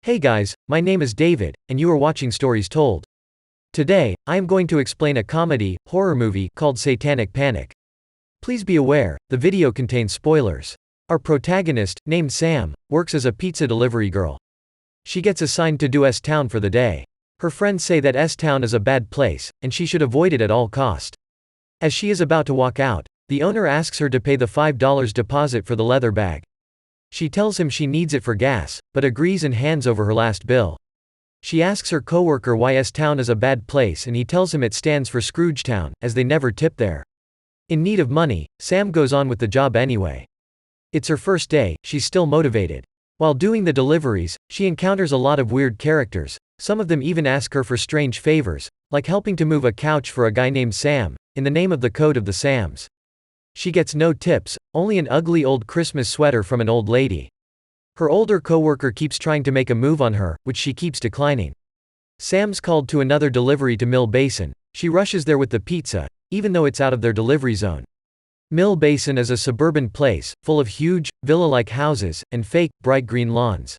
Hey guys, my name is David, and you are watching Stories Told. Today, I am going to explain a comedy, horror movie called Satanic Panic. Please be aware, the video contains spoilers. Our protagonist, named Sam, works as a pizza delivery girl. She gets assigned to do S-Town for the day. Her friends say that S-Town is a bad place, and she should avoid it at all cost. As she is about to walk out, the owner asks her to pay the $5 deposit for the leather bag. She tells him she needs it for gas, but agrees and hands over her last bill. She asks her coworker why S-Town is a bad place and he tells him it stands for Scroogetown, as they never tip there. In need of money, Sam goes on with the job anyway. It's her first day, she's still motivated. While doing the deliveries, she encounters a lot of weird characters. Some of them even ask her for strange favors, like helping to move a couch for a guy named Sam, in the name of the code of the Sams. She gets no tips, only an ugly old Christmas sweater from an old lady. Her older coworker keeps trying to make a move on her, which she keeps declining. Sam's called to another delivery to Mill Basin. She rushes there with the pizza, even though it's out of their delivery zone. Mill Basin is a suburban place, full of huge, villa-like houses, and fake, bright green lawns.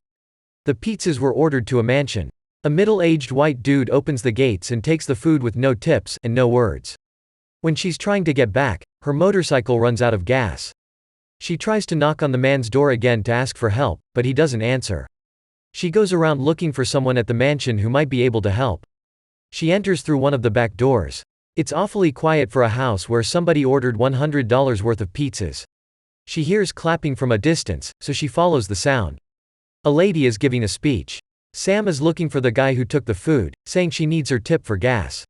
The pizzas were ordered to a mansion. A middle-aged white dude opens the gates and takes the food with no tips and no words. When she's trying to get back, her motorcycle runs out of gas. She tries to knock on the man's door again to ask for help, but he doesn't answer. She goes around looking for someone at the mansion who might be able to help. She enters through one of the back doors. It's awfully quiet for a house where somebody ordered $100 worth of pizzas. She hears clapping from a distance, so she follows the sound. A lady is giving a speech. Sam is looking for the guy who took the food, saying she needs her tip for gas.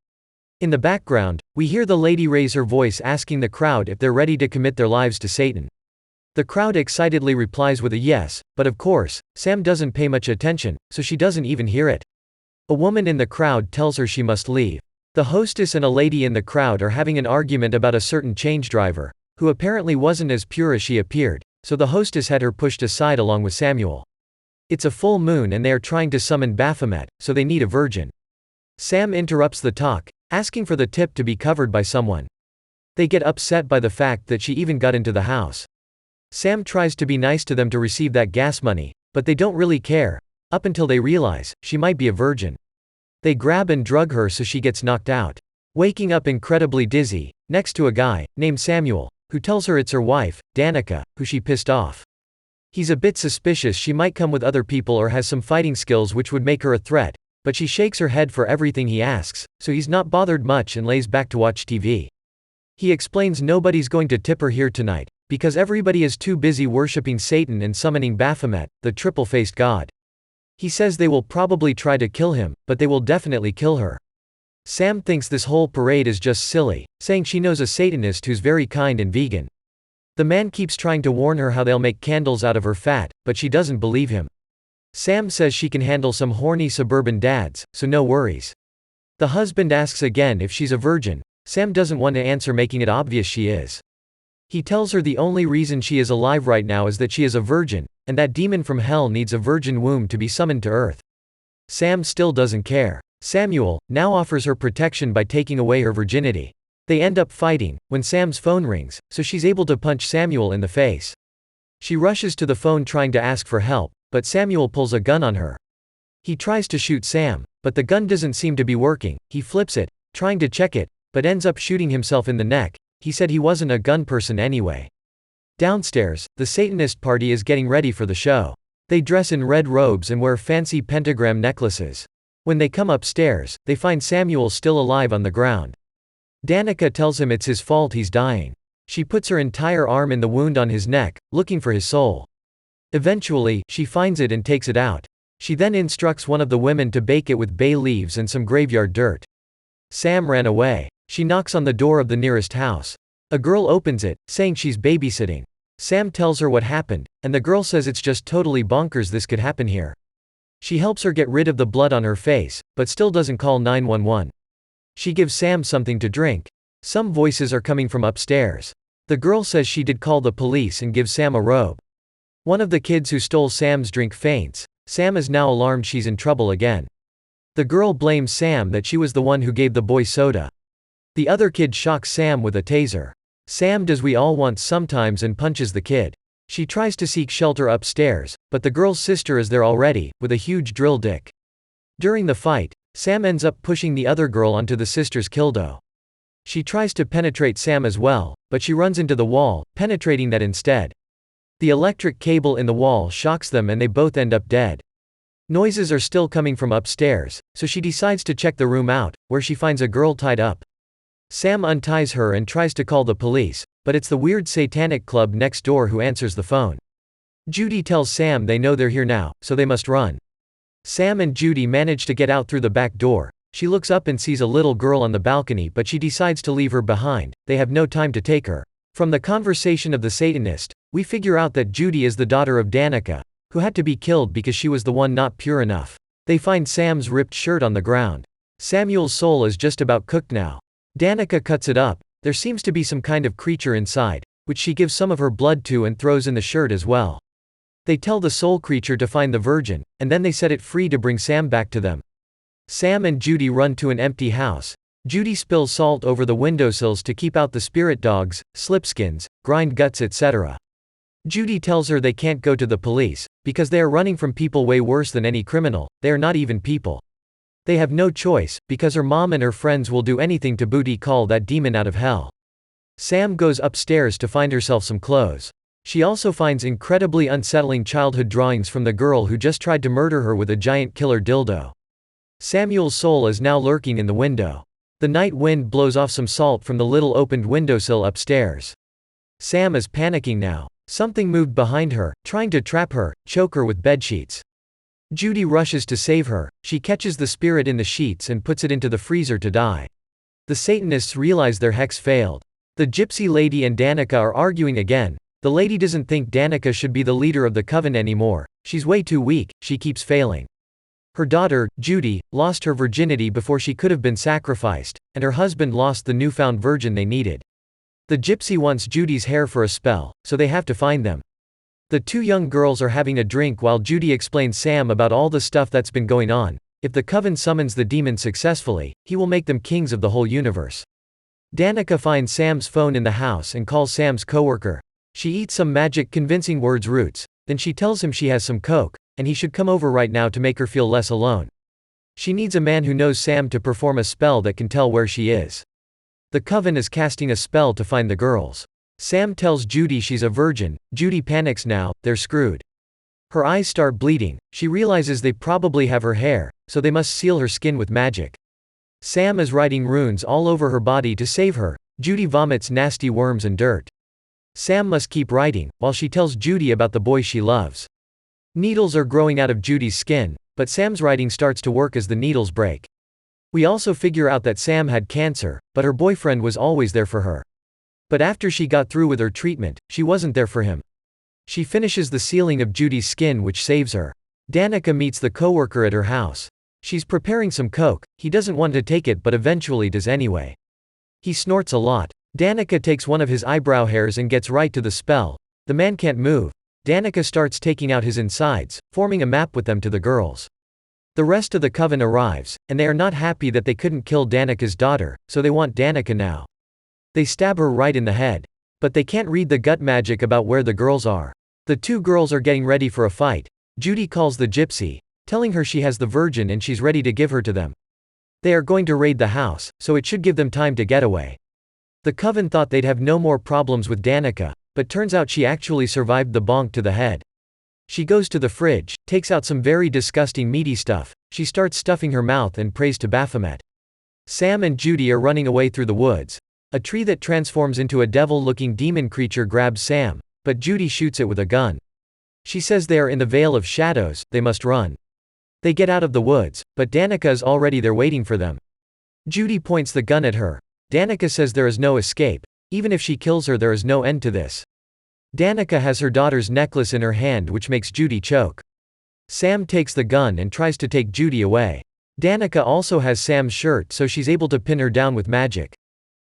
In the background, we hear the lady raise her voice asking the crowd if they're ready to commit their lives to Satan. The crowd excitedly replies with a yes, but of course, Sam doesn't pay much attention, so she doesn't even hear it. A woman in the crowd tells her she must leave. The hostess and a lady in the crowd are having an argument about a certain change driver, who apparently wasn't as pure as she appeared, so the hostess had her pushed aside along with Samuel. It's a full moon and they are trying to summon Baphomet, so they need a virgin. Sam interrupts the talk, asking for the tip to be covered by someone. They get upset by the fact that she even got into the house. Sam tries to be nice to them to receive that gas money, but they don't really care, up until they realize she might be a virgin. They grab and drug her so she gets knocked out. Waking up incredibly dizzy, next to a guy, named Samuel, who tells her it's her wife, Danica, who she pissed off. He's a bit suspicious she might come with other people or has some fighting skills which would make her a threat, but she shakes her head for everything he asks, so he's not bothered much and lays back to watch TV. He explains nobody's going to tip her here tonight, because everybody is too busy worshipping Satan and summoning Baphomet, the triple-faced god. He says they will probably try to kill him, but they will definitely kill her. Sam thinks this whole parade is just silly, saying she knows a Satanist who's very kind and vegan. The man keeps trying to warn her how they'll make candles out of her fat, but she doesn't believe him. Sam says she can handle some horny suburban dads, so no worries. The husband asks again if she's a virgin. Sam doesn't want to answer, making it obvious she is. He tells her the only reason she is alive right now is that she is a virgin, and that demon from hell needs a virgin womb to be summoned to earth. Sam still doesn't care. Samuel now offers her protection by taking away her virginity. They end up fighting, when Sam's phone rings, so she's able to punch Samuel in the face. She rushes to the phone trying to ask for help, but Samuel pulls a gun on her. He tries to shoot Sam, but the gun doesn't seem to be working. He flips it, trying to check it, but ends up shooting himself in the neck. He said he wasn't a gun person anyway. Downstairs, the Satanist party is getting ready for the show. They dress in red robes and wear fancy pentagram necklaces. When they come upstairs, they find Samuel still alive on the ground. Danica tells him it's his fault he's dying. She puts her entire arm in the wound on his neck, looking for his soul. Eventually, she finds it and takes it out. She then instructs one of the women to bake it with bay leaves and some graveyard dirt. Sam ran away. She knocks on the door of the nearest house. A girl opens it, saying she's babysitting. Sam tells her what happened, and the girl says it's just totally bonkers this could happen here. She helps her get rid of the blood on her face, but still doesn't call 911. She gives Sam something to drink. Some voices are coming from upstairs. The girl says she did call the police and gives Sam a robe. One of the kids who stole Sam's drink faints. Sam is now alarmed she's in trouble again. The girl blames Sam that she was the one who gave the boy soda. The other kid shocks Sam with a taser. Sam does we all want sometimes and punches the kid. She tries to seek shelter upstairs, but the girl's sister is there already, with a huge drill dick. During the fight, Sam ends up pushing the other girl onto the sister's kildo. She tries to penetrate Sam as well, but she runs into the wall, penetrating that instead. The electric cable in the wall shocks them and they both end up dead. Noises are still coming from upstairs, so she decides to check the room out, where she finds a girl tied up. Sam unties her and tries to call the police, but it's the weird satanic club next door who answers the phone. Judy tells Sam they know they're here now, so they must run. Sam and Judy manage to get out through the back door. She looks up and sees a little girl on the balcony, but she decides to leave her behind. They have no time to take her. From the conversation of the Satanist, we figure out that Judy is the daughter of Danica, who had to be killed because she was the one not pure enough. They find Sam's ripped shirt on the ground. Samuel's soul is just about cooked now. Danica cuts it up. There seems to be some kind of creature inside, which she gives some of her blood to and throws in the shirt as well. They tell the soul creature to find the virgin, and then they set it free to bring Sam back to them. Sam and Judy run to an empty house. Judy spills salt over the windowsills to keep out the spirit dogs, slipskins, grind guts, etc. Judy tells her they can't go to the police, because they are running from people way worse than any criminal. They are not even people. They have no choice, because her mom and her friends will do anything to booty call that demon out of hell. Sam goes upstairs to find herself some clothes. She also finds incredibly unsettling childhood drawings from the girl who just tried to murder her with a giant killer dildo. Samuel's soul is now lurking in the window. The night wind blows off some salt from the little opened windowsill upstairs. Sam is panicking now. Something moved behind her, trying to trap her, choke her with bedsheets. Judy rushes to save her. She catches the spirit in the sheets and puts it into the freezer to die. The Satanists realize their hex failed. The gypsy lady and Danica are arguing again. The lady doesn't think Danica should be the leader of the coven anymore. She's way too weak, she keeps failing. Her daughter, Judy, lost her virginity before she could have been sacrificed, and her husband lost the newfound virgin they needed. The gypsy wants Judy's hair for a spell, so they have to find them. The two young girls are having a drink while Judy explains Sam about all the stuff that's been going on. If the coven summons the demon successfully, he will make them kings of the whole universe. Danica finds Sam's phone in the house and calls Sam's coworker. She eats some magic convincing words roots, then she tells him she has some coke, and he should come over right now to make her feel less alone. She needs a man who knows Sam to perform a spell that can tell where she is. The coven is casting a spell to find the girls. Sam tells Judy she's a virgin. Judy panics now, they're screwed. Her eyes start bleeding. She realizes they probably have her hair, so they must seal her skin with magic. Sam is writing runes all over her body to save her. Judy vomits nasty worms and dirt. Sam must keep writing, while she tells Judy about the boy she loves. Needles are growing out of Judy's skin, but Sam's writing starts to work as the needles break. We also figure out that Sam had cancer, but her boyfriend was always there for her. But after she got through with her treatment, she wasn't there for him. She finishes the sealing of Judy's skin, which saves her. Danica meets the coworker at her house. She's preparing some coke. He doesn't want to take it but eventually does anyway. He snorts a lot. Danica takes one of his eyebrow hairs and gets right to the spell. The man can't move. Danica starts taking out his insides, forming a map with them to the girls. The rest of the coven arrives, and they are not happy that they couldn't kill Danica's daughter, so they want Danica now. They stab her right in the head. But they can't read the gut magic about where the girls are. The two girls are getting ready for a fight. Judy calls the gypsy, telling her she has the virgin and she's ready to give her to them. They are going to raid the house, so it should give them time to get away. The coven thought they'd have no more problems with Danica, but turns out she actually survived the bonk to the head. She goes to the fridge, takes out some very disgusting meaty stuff. She starts stuffing her mouth and prays to Baphomet. Sam and Judy are running away through the woods. A tree that transforms into a devil-looking demon creature grabs Sam, but Judy shoots it with a gun. She says they are in the Vale of Shadows, they must run. They get out of the woods, but Danica is already there waiting for them. Judy points the gun at her. Danica says there is no escape. Even if she kills her, there is no end to this. Danica has her daughter's necklace in her hand, which makes Judy choke. Sam takes the gun and tries to take Judy away. Danica also has Sam's shirt, so she's able to pin her down with magic.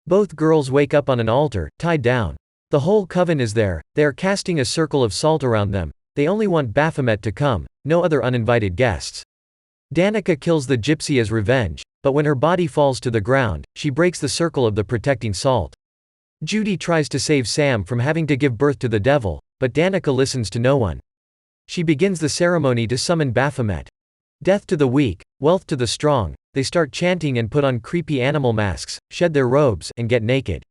Both girls wake up on an altar, tied down. The whole coven is there. They are casting a circle of salt around them. They only want Baphomet to come, no other uninvited guests. Danica kills the gypsy as revenge, but when her body falls to the ground, she breaks the circle of the protecting salt. Judy tries to save Sam from having to give birth to the devil, but Danica listens to no one. She begins the ceremony to summon Baphomet. Death to the weak, wealth to the strong. They start chanting and put on creepy animal masks, shed their robes, and get naked.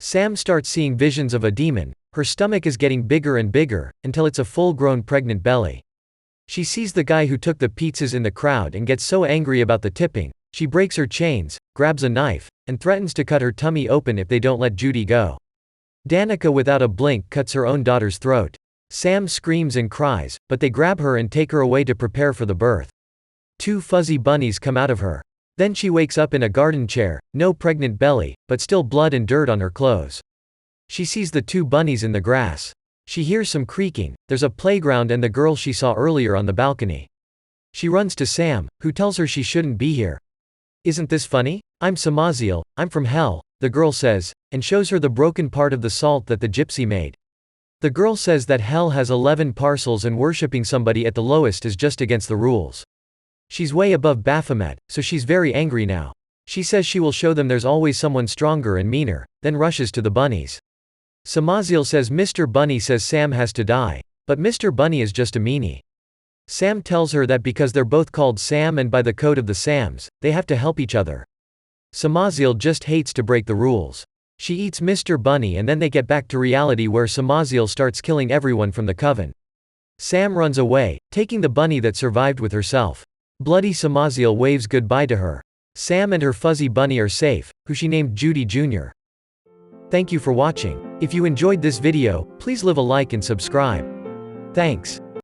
Sam starts seeing visions of a demon. Her stomach is getting bigger and bigger, until it's a full-grown pregnant belly. She sees the guy who took the pizzas in the crowd and gets so angry about the tipping, she breaks her chains, grabs a knife, and threatens to cut her tummy open if they don't let Judy go. Danica without a blink cuts her own daughter's throat. Sam screams and cries, but they grab her and take her away to prepare for the birth. 2 fuzzy bunnies come out of her. Then she wakes up in a garden chair, no pregnant belly, but still blood and dirt on her clothes. She sees the 2 bunnies in the grass. She hears some creaking. There's a playground and the girl she saw earlier on the balcony. She runs to Sam, who tells her she shouldn't be here. "Isn't this funny? I'm Samaziel, I'm from hell," the girl says, and shows her the broken part of the salt that the gypsy made. The girl says that hell has 11 parcels and worshipping somebody at the lowest is just against the rules. She's way above Baphomet, so she's very angry now. She says she will show them there's always someone stronger and meaner, then rushes to the bunnies. Samaziel says Mr. Bunny says Sam has to die. But Mr. Bunny is just a meanie. Sam tells her that because they're both called Sam and by the code of the Sams, they have to help each other. Samaziel just hates to break the rules. She eats Mr. Bunny and then they get back to reality where Samaziel starts killing everyone from the coven. Sam runs away, taking the bunny that survived with herself. Bloody Samaziel waves goodbye to her. Sam and her fuzzy bunny are safe, who she named Judy Jr. Thank you for watching. If you enjoyed this video, please leave a like and subscribe. Thanks.